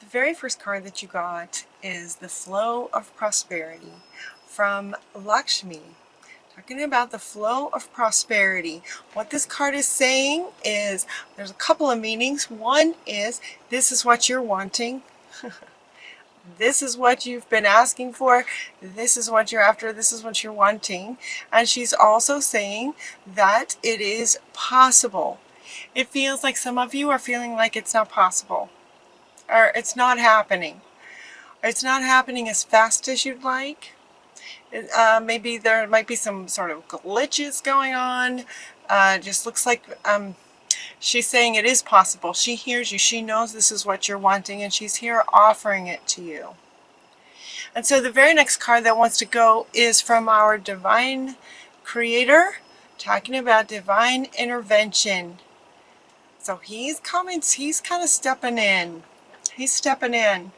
very first card that you got is the flow of prosperity from Lakshmi. Talking about the flow of prosperity. What this card is saying is there's a couple of meanings. One is this is what you're wanting. This is what you've been asking for. This is what you're after. This is what you're wanting. And she's also saying that it is possible. It feels like some of you are feeling like it's not possible, or it's not happening. It's not happening as fast as you'd like. Maybe there might be some sort of glitches going on. Just looks like she's saying it is possible. She hears you. She knows this is what you're wanting, and she's here offering it to you. And so the very next card that wants to go is from our divine creator, talking about divine intervention. So he's coming. He's kind of stepping in. He's stepping in.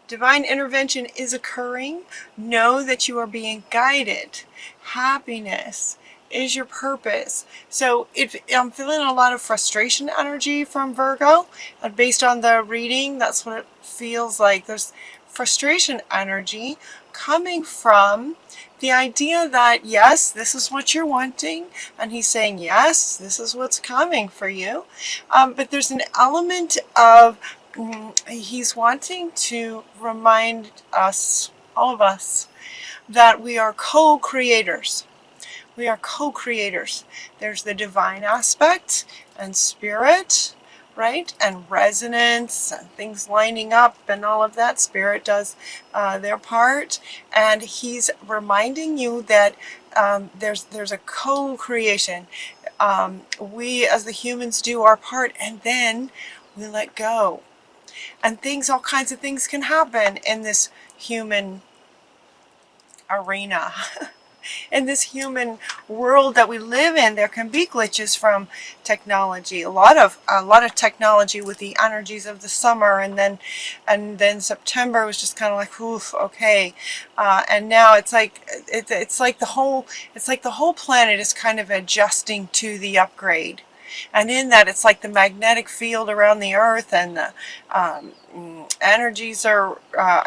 Divine intervention is occurring. Know that you are being guided. Happiness is your purpose. So if I'm feeling a lot of frustration energy from Virgo, and based on the reading, that's what it feels like. There's frustration energy coming from the idea that yes, this is what you're wanting, and he's saying yes, this is what's coming for you. But there's an element of he's wanting to remind us, all of us, that we are co-creators. We are co-creators. There's the divine aspect and spirit, right? And resonance and things lining up and all of that. Spirit does their part. And he's reminding you that there's a co-creation. We as the humans do our part, and then we let go. And all kinds of things can happen in this human arena. In this human world that we live in, there can be glitches from technology. A lot of technology with the energies of the summer, and then September was just kind of like, oof, okay. And now it's like the whole planet is kind of adjusting to the upgrade. And in that, it's like the magnetic field around the earth, and the energies are,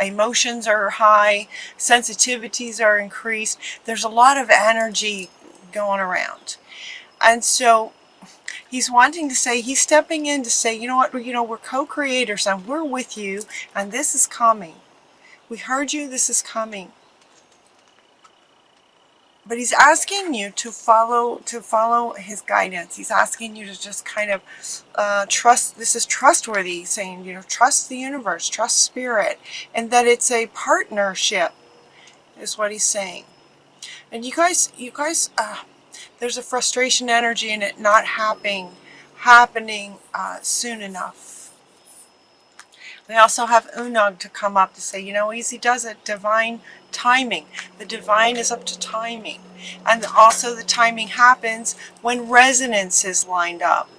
emotions are high, sensitivities are increased. There's a lot of energy going around. And so he's wanting to say, he's stepping in to say, you know what, we're co-creators, and we're with you, and this is coming. We heard you, this is coming. But he's asking you to follow his guidance. He's asking you to just kind of trust. This is trustworthy. He's saying, trust the universe, trust spirit, and that it's a partnership, is what he's saying. And you guys, there's a frustration energy in it not happening soon enough. We also have Unag to come up to say, easy does it, divine timing. The divine is up to timing. And also the timing happens when resonance is lined up.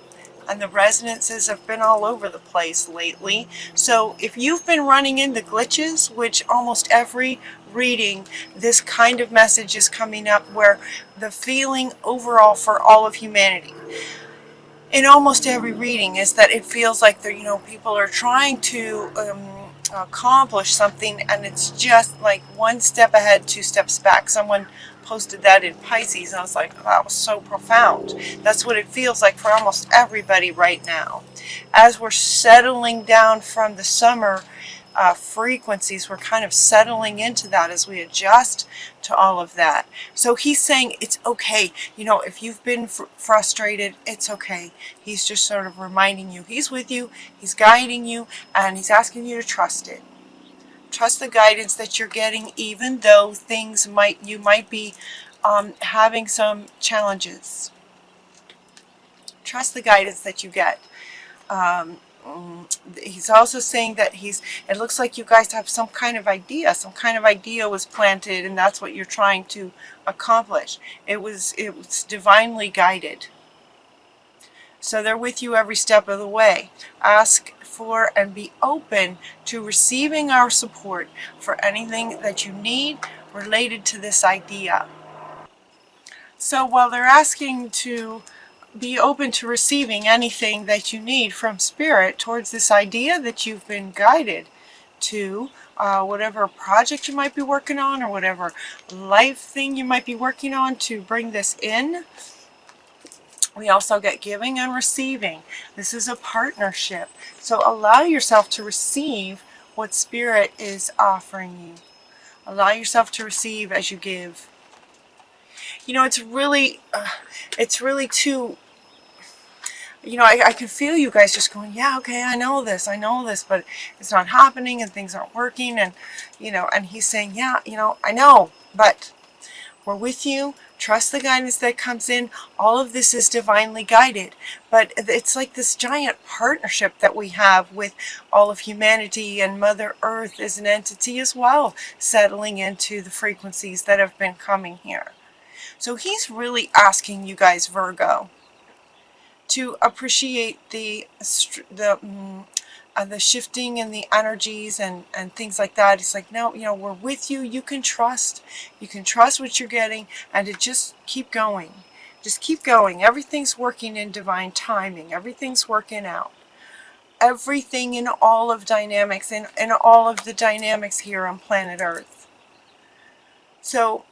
And the resonances have been all over the place lately. So if you've been running into glitches, which almost every reading, this kind of message is coming up, where the feeling overall for all of humanity, in almost every reading, is that it feels like people are trying to accomplish something, and it's just like one step ahead, two steps back. Someone posted that in Pisces, and I was like, oh, that was so profound. That's what it feels like for almost everybody right now. As we're settling down from the summer frequencies, we're kind of settling into that as we adjust to all of that. So he's saying it's okay. If you've been frustrated, it's okay. He's just sort of reminding you he's with you, he's guiding you, and he's asking you to trust it. Trust the guidance that you're getting, even though you might be having some challenges. Trust the guidance that you get. He's also saying that it looks like you guys have some kind of idea was planted, and that's what you're trying to accomplish. It was divinely guided. So they're with you every step of the way. Ask for and be open to receiving our support for anything that you need related to this idea. So while they're asking to be open to receiving anything that you need from Spirit towards this idea that you've been guided to, whatever project you might be working on or whatever life thing you might be working on to bring this in. We also get giving and receiving. This is a partnership. So allow yourself to receive what Spirit is offering you. Allow yourself to receive as you give. You know, it's really too, you know, I can feel you guys just going, yeah, okay, I know this, but it's not happening and things aren't working. And, you know, and he's saying, yeah, you know, I know, but we're with you. Trust the guidance that comes in. All of this is divinely guided. But it's like this giant partnership that we have with all of humanity, and Mother Earth is an entity as well, settling into the frequencies that have been coming here. So he's really asking you guys, Virgo, to appreciate the shifting in the energies and things like that. It's like, no, you know, we're with you. You can trust what you're getting, and to just keep going. Just keep going. Everything's working in divine timing. Everything's working out. Everything in all of dynamics, in all of the dynamics here on planet Earth. So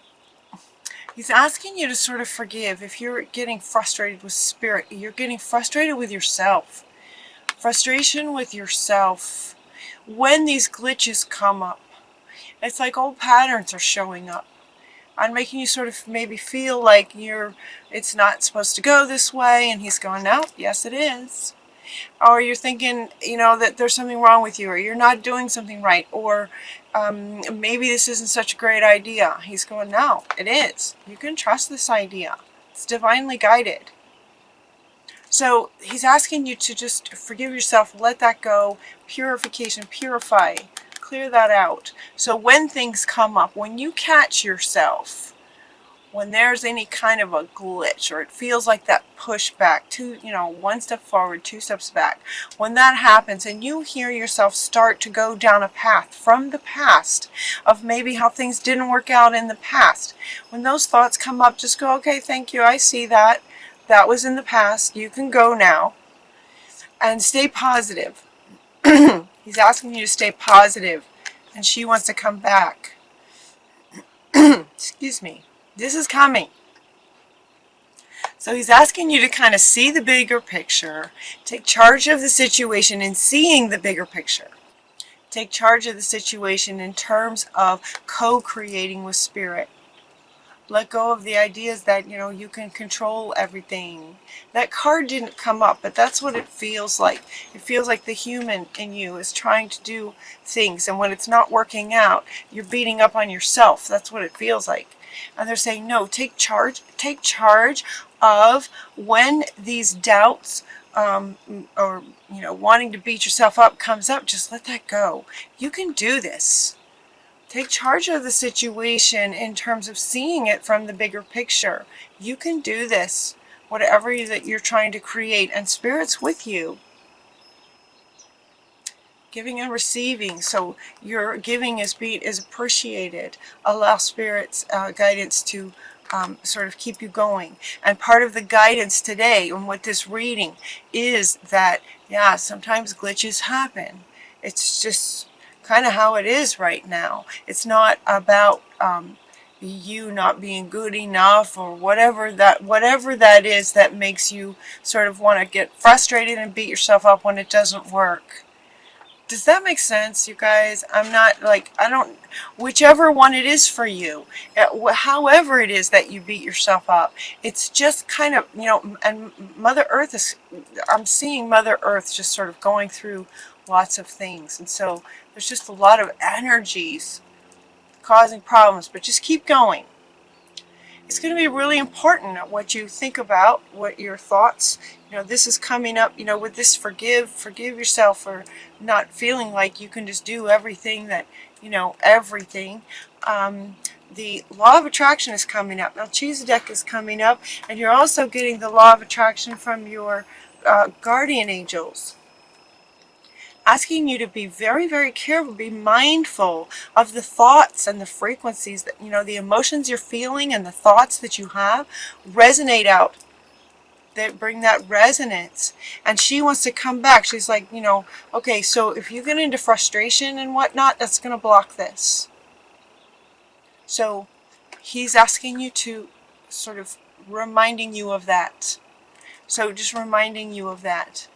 he's asking you to sort of forgive. If you're getting frustrated with Spirit, you're getting frustrated with yourself. Frustration with yourself. When these glitches come up, it's like old patterns are showing up and making you sort of maybe feel like it's not supposed to go this way, and he's going, no, yes it is. Or you're thinking, you know, that there's something wrong with you, or you're not doing something right, or maybe this isn't such a great idea. He's going, no, it is. You can trust this idea. It's divinely guided. So he's asking you to just forgive yourself, let that go, purification, purify, clear that out. So when things come up, when you catch yourself, when there's any kind of a glitch, or it feels like that pushback, one step forward, two steps back, when that happens and you hear yourself start to go down a path from the past of maybe how things didn't work out in the past, when those thoughts come up, just go, okay, thank you, I see that. That was in the past. You can go now. And stay positive. He's asking you to stay positive. And she wants to come back. Excuse me. This is coming. So he's asking you to kind of see the bigger picture. Take charge of the situation in seeing the bigger picture. Take charge of the situation in terms of co-creating with Spirit. Let go of the ideas that, you know, you can control everything. That card didn't come up, but that's what it feels like. It feels like the human in you is trying to do things, and when it's not working out, you're beating up on yourself. That's what it feels like. And they're saying, no, take charge of when these doubts or, you know, wanting to beat yourself up comes up. Just let that go. You can do this. Take charge of the situation in terms of seeing it from the bigger picture. You can do this, whatever that you're trying to create, and Spirit's with you. Giving and receiving, so your giving is appreciated. Allow Spirit's guidance to sort of keep you going. And part of the guidance today, and what this reading is that, yeah, sometimes glitches happen. It's just kind of how it is right now. It's not about you not being good enough, or whatever that is that makes you sort of want to get frustrated and beat yourself up when it doesn't work. Does that make sense, you guys? Whichever one it is for you, however it is that you beat yourself up, it's just kind of, you know, and Mother Earth I'm seeing Mother Earth just sort of going through lots of things, and so there's just a lot of energies causing problems, but just keep going. It's going to be really important what you think about, what your thoughts, you know, this is coming up, you know, with this forgive yourself for not feeling like you can just do everything that, you know, everything. The law of attraction is coming up. Melchizedek is coming up, and you're also getting the law of attraction from your guardian angels, asking you to be very, very careful, be mindful of the thoughts and the frequencies that, you know, the emotions you're feeling and the thoughts that you have resonate out bring that resonance. And she wants to come back. She's like, you know, okay, so if you get into frustration and whatnot, that's going to block this. So he's asking you to sort of reminding you of that. So just reminding you of that.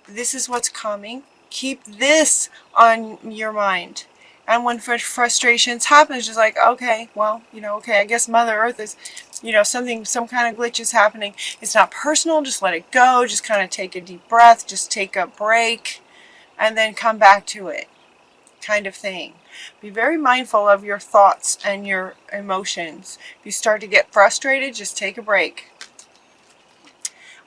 This is what's coming. Keep this on your mind. And when frustrations happen, it's just like, okay, well, you know, okay, I guess Mother Earth is, you know, some kind of glitch is happening. It's not personal. Just let it go. Just kind of take a deep breath. Just take a break and then come back to it, kind of thing. Be very mindful of your thoughts and your emotions. If you start to get frustrated, just take a break.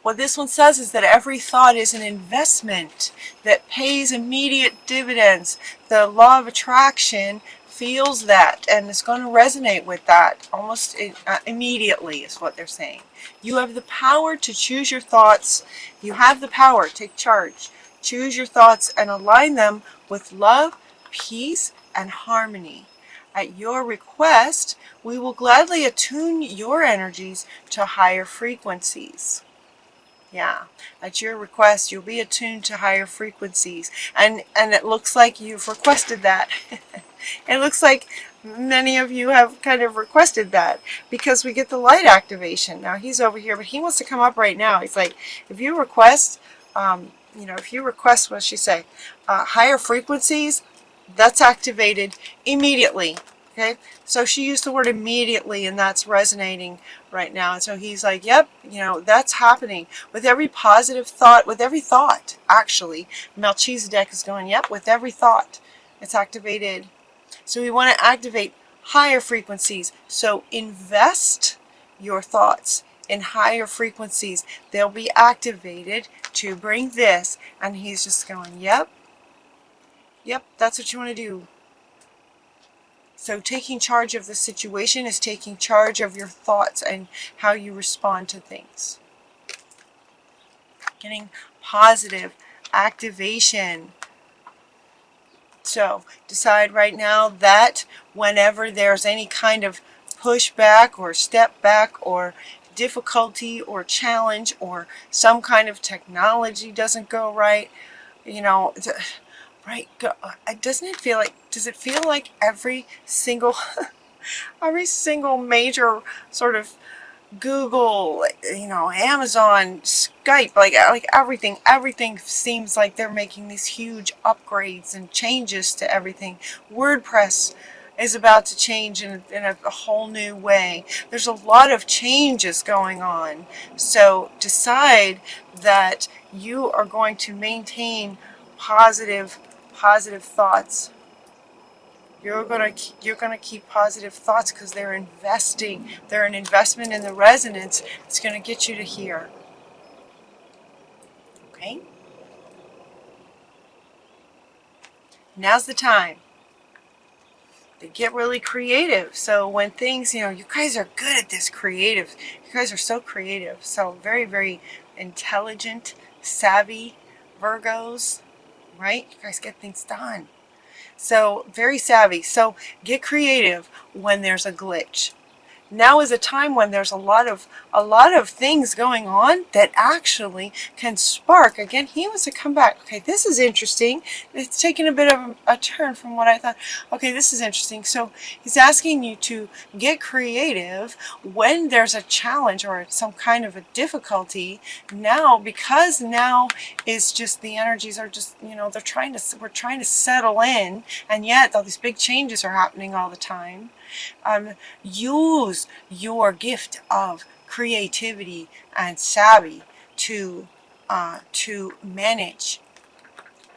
What this one says is that every thought is an investment that pays immediate dividends. The law of attraction feels that and is going to resonate with that almost immediately is what they're saying. You have the power to choose your thoughts. You have the power. Take charge. Choose your thoughts and align them with love, peace, and harmony. At your request, we will gladly attune your energies to higher frequencies. Yeah, at your request, you'll be attuned to higher frequencies. And it looks like you've requested that. It looks like many of you have kind of requested that because we get the light activation. Now he's over here, but he wants to come up right now. He's like, if you request, you know, if you request, what does she say? Higher frequencies, that's activated immediately. Okay, so she used the word immediately, and that's resonating right now. And so he's like, yep, you know, that's happening. With every positive thought, with every thought, actually, Melchizedek is going, yep, with every thought, it's activated. So we want to activate higher frequencies. So invest your thoughts in higher frequencies. They'll be activated to bring this. And he's just going, yep, that's what you want to do. So taking charge of the situation is taking charge of your thoughts and how you respond to things. Getting positive activation. So decide right now that whenever there's any kind of pushback or step back or difficulty or challenge or some kind of technology doesn't go right, you know, right, doesn't it feel like, does it feel like every single major sort of Google, you know, Amazon, Skype, like everything seems like they're making these huge upgrades and changes to everything. WordPress is about to change in a whole new way. There's a lot of changes going on. So decide that you are going to maintain positive thoughts. You're gonna keep positive thoughts because they're investing. They're an investment in the resonance. It's gonna get you to here. Okay? Now's the time to get really creative. So when things, you know, you guys are good at this creative. You guys are so creative. So very, very intelligent, savvy Virgos, right? You guys get things done. So very savvy. So get creative when there's a glitch. Now is a time when there's a lot of things going on that actually can spark. Again, he wants to come back. Okay, this is interesting. It's taken a bit of a turn from what I thought. Okay, this is interesting. So he's asking you to get creative when there's a challenge or some kind of a difficulty. Now, because now is just the energies are just, you know, we're trying to settle in, and yet all these big changes are happening all the time. Use your gift of creativity and savvy to manage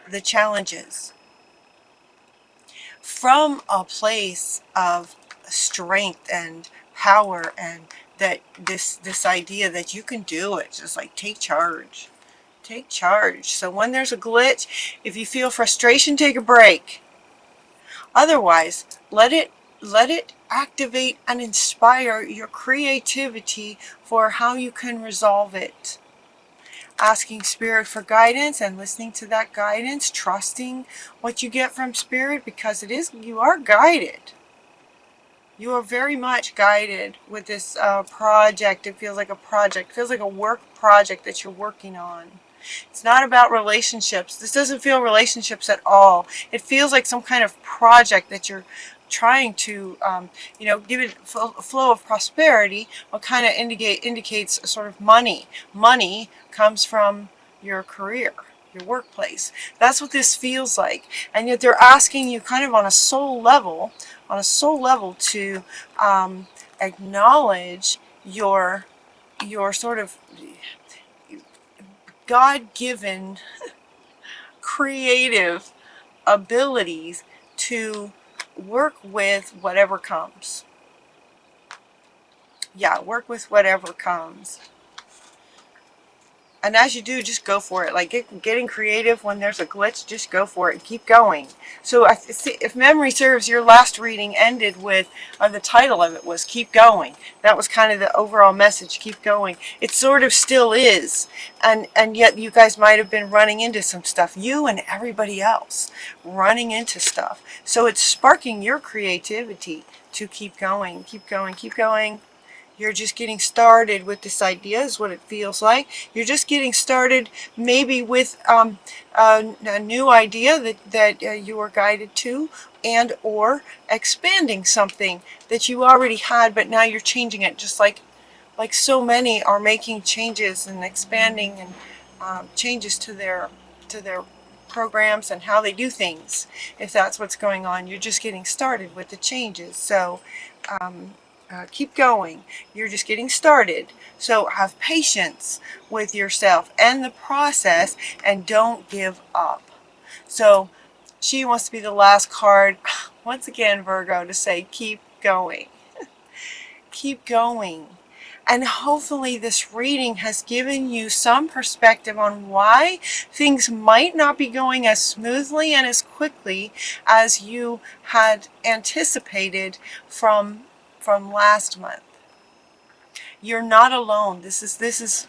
the challenges from a place of strength and power, and that this idea that you can do it. Just like take charge. Take charge. So when there's a glitch, if you feel frustration, take a break. Otherwise, let it activate and inspire your creativity for how you can resolve it. Asking Spirit for guidance and listening to that guidance, trusting what you get from Spirit, because you are guided. You are very much guided with this project. It feels like a project. It feels like a work project that you're working on. It's not about relationships. This doesn't feel relationships at all. It feels like some kind of project that you're trying to, give it a flow of prosperity. What kind of indicates sort of money. Money comes from your career, your workplace. That's what this feels like. And yet they're asking you kind of on a soul level, to acknowledge your sort of God-given creative abilities to work with whatever comes. Yeah, work with whatever comes. And as you do, just go for it. Like getting creative when there's a glitch, just go for it and keep going. So if memory serves, your last reading ended with, the title of it was Keep Going. That was kind of the overall message, keep going. It sort of still is. And yet you guys might have been running into some stuff. You and everybody else running into stuff. So it's sparking your creativity to keep going, keep going, keep going. You're just getting started with this idea is what it feels like. You're just getting started maybe with a new idea that you were guided to, and or expanding something that you already had, but now you're changing it, just like so many are making changes and expanding and changes to their programs and how they do things. If that's what's going on, you're just getting started with the changes. So keep going. You're just getting started. So have patience with yourself and the process, and don't give up. So she wants to be the last card, once again, Virgo, to say keep going. Keep going. And hopefully this reading has given you some perspective on why things might not be going as smoothly and as quickly as you had anticipated from last month. You're not alone. This is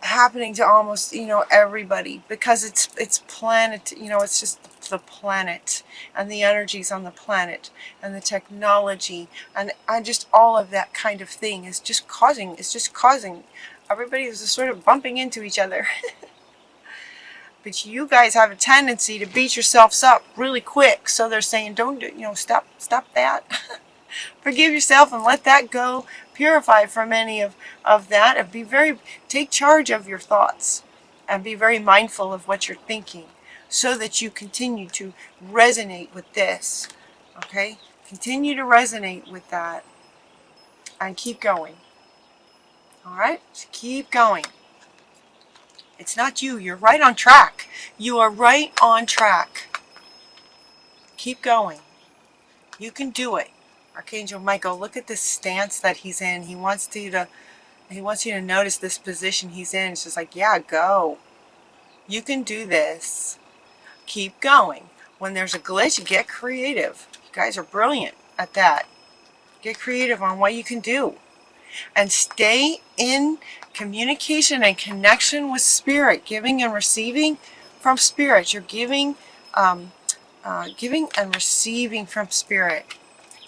happening to almost everybody, because it's planet. It's just the planet and the energies on the planet and the technology and just all of that kind of thing is just causing. It's just causing everybody is just sort of bumping into each other. But you guys have a tendency to beat yourselves up really quick. So they're saying, don't do, stop that. Forgive yourself and let that go. Purify from any of that, and take charge of your thoughts and be very mindful of what you're thinking, so that you continue to resonate with this. Okay? Continue to resonate with that and keep going. All right? So keep going. It's not you. You're right on track. You are right on track. Keep going. You can do it. Archangel Michael, look at this stance that he's in. He wants you to notice this position he's in. It's just like, yeah, go. You can do this. Keep going. When there's a glitch, get creative. You guys are brilliant at that. Get creative on what you can do. And stay in communication and connection with Spirit, giving and receiving from Spirit. You're giving and receiving from Spirit.